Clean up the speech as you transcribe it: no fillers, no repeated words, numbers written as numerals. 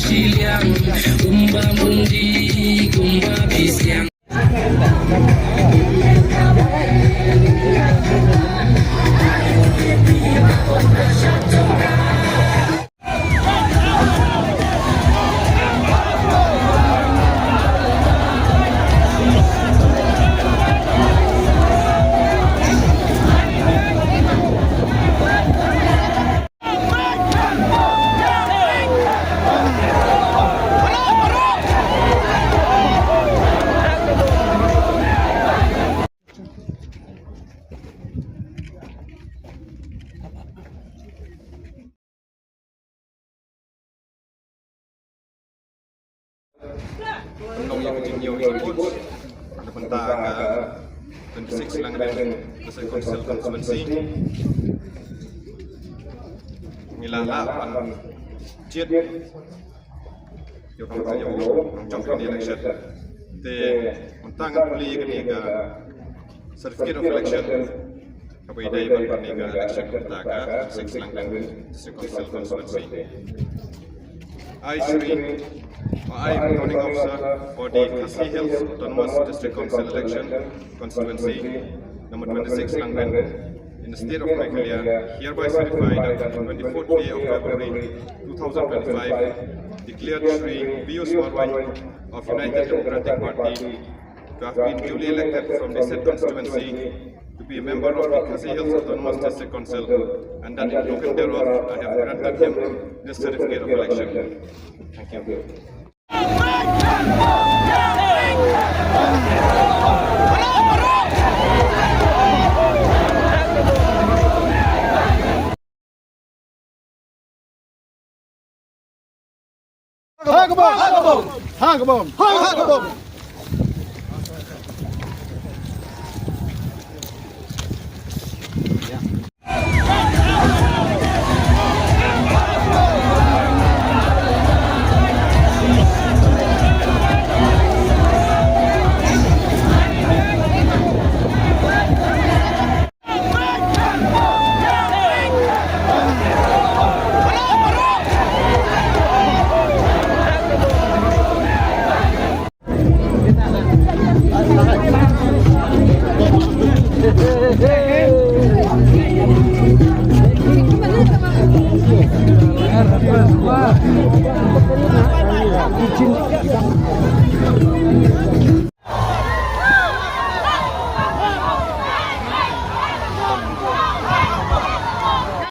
Sicilian, umba mundi, umba bisian. Pendong yang Virginia tersebut tentang 26 Langren National Council Constituency Milala pan chiết yêu cầu phải trong cái election thì tentang puli cái này certificate of election kami đây ban ni election tentang 26 Langren National Council Constituency I am returning officer for the Khasi Hills Autonomous District Council election constituency number 26 Langren in the state of Meghalaya, hereby certified on the 24th day of February 2025, declared Shri Piyush Marwai of United Democratic Party to have been duly elected from the said constituency to be a member of the Khasi Hills Autonomous District Council, and that in token thereof I have granted him this certificate of election. Thank you. Izin